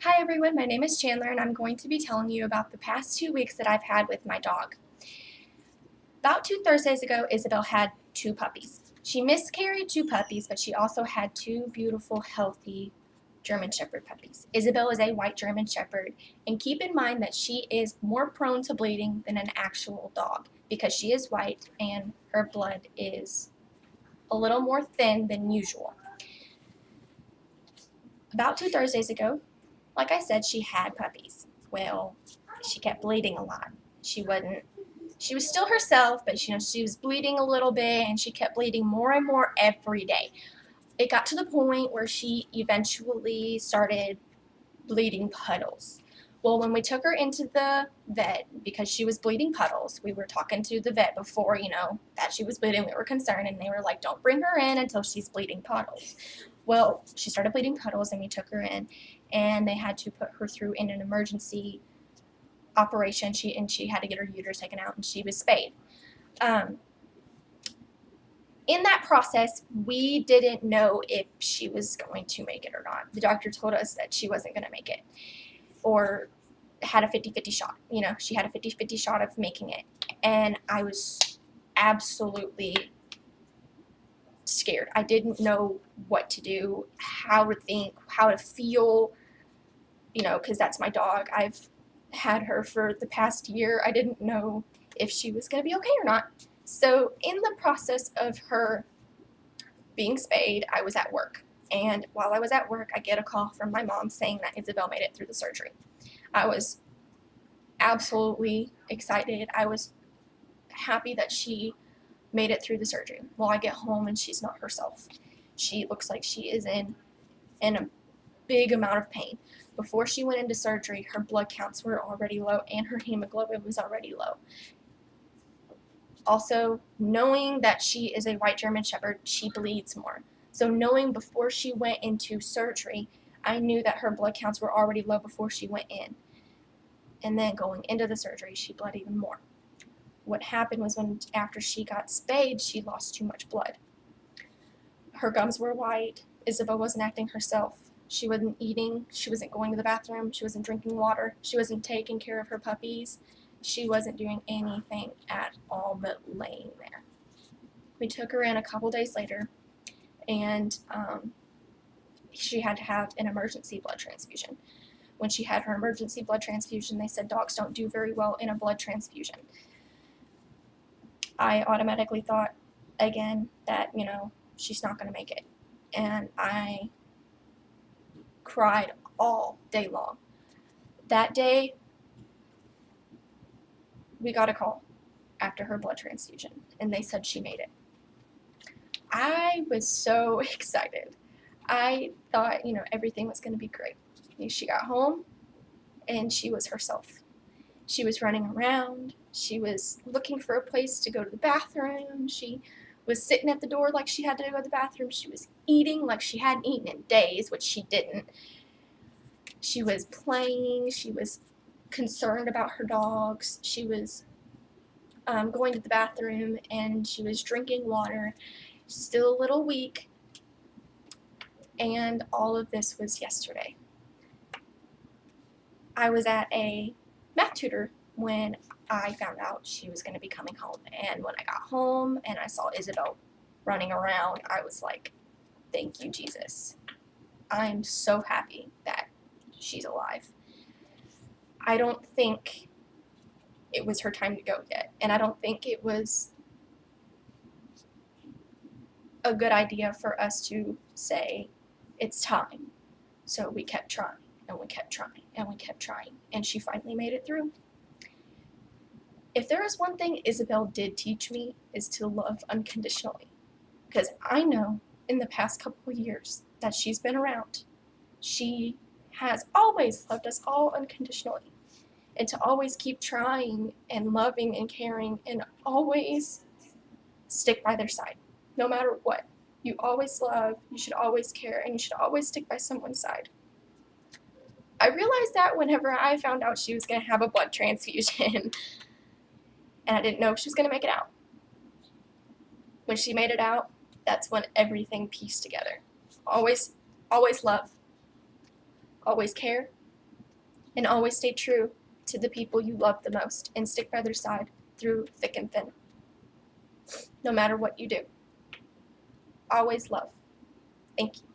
Hi everyone, my name is Chandler and I'm going to be telling you about the past 2 weeks that I've had with my dog. About 2 Thursdays ago, Isabel had two puppies. She miscarried two puppies, but she also had two beautiful, healthy German Shepherd puppies. Isabel is a white German Shepherd, and keep in mind that she is more prone to bleeding than an actual dog because she is white and her blood is a little more thin than usual. About 2 Thursdays ago, like I said, she had puppies. Well, she kept bleeding a lot. She was still herself, but she was bleeding a little bit and she kept bleeding more and more every day. It got to the point where she eventually started bleeding puddles. Well, when we took her into the vet because she was bleeding puddles, we were talking to the vet before, that she was bleeding. We were concerned and they were like, don't bring her in until she's bleeding puddles. Well, she started bleeding puddles and we took her in and they had to put her through in an emergency operation. She had to get her uterus taken out and she was spayed. Um, in that process, we didn't know if she was going to make it or not. The doctor told us that she wasn't going to make it or had a 50-50 shot. She had a 50-50 shot of making it. And I was absolutely scared. I didn't know what to do, how to think, how to feel, because that's my dog. I've had her for the past year. I didn't know if she was going to be okay or not. So in the process of her being spayed, I was at work. And while I was at work, I get a call from my mom saying that Isabel made it through the surgery. I was absolutely excited. I was happy that she made it through the surgery. Well, I get home and she's not herself. She looks like she is in a big amount of pain. Before she went into surgery, her blood counts were already low and her hemoglobin was already low. Also, knowing that she is a white German Shepherd, she bleeds more. So knowing before she went into surgery, I knew that her blood counts were already low before she went in. And then going into the surgery, she bled even more. What happened was after she got spayed, she lost too much blood. Her gums were white. Isabel wasn't acting herself. She wasn't eating. She wasn't going to the bathroom. She wasn't drinking water. She wasn't taking care of her puppies. She wasn't doing anything at all but laying there. We took her in a couple days later, and she had to have an emergency blood transfusion. When she had her emergency blood transfusion, they said dogs don't do very well in a blood transfusion. I automatically thought, again, that, she's not going to make it. And I cried all day long. That day, we got a call after her blood transfusion, and they said she made it. I was so excited. I thought, everything was going to be great. She got home, and she was herself. She was running around. She was looking for a place to go to the bathroom. She was sitting at the door like she had to go to the bathroom. She was eating like she hadn't eaten in days, which she didn't. She was playing. She was concerned about her dogs. She was going to the bathroom and she was drinking water. Still a little weak. And all of this was yesterday. I was at a math tutor when I found out she was going to be coming home. And when I got home and I saw Isabel running around, I was like, thank you, Jesus. I'm so happy that she's alive. I don't think it was her time to go yet. And I don't think it was a good idea for us to say, it's time. So we kept trying and we kept trying and we kept trying. And she finally made it through. If there is one thing Isabel did teach me is to love unconditionally. Because I know in the past couple of years that she's been around, she has always loved us all unconditionally. And to always keep trying and loving and caring and always stick by their side, no matter what. You always love, you should always care, and you should always stick by someone's side. I realized that whenever I found out she was going to have a blood transfusion and I didn't know if she was going to make it out. When she made it out, that's when everything pieced together. Always love, always care, And always stay true to the people you love the most and stick by their side through thick and thin. No matter what you do. Always love. Thank you.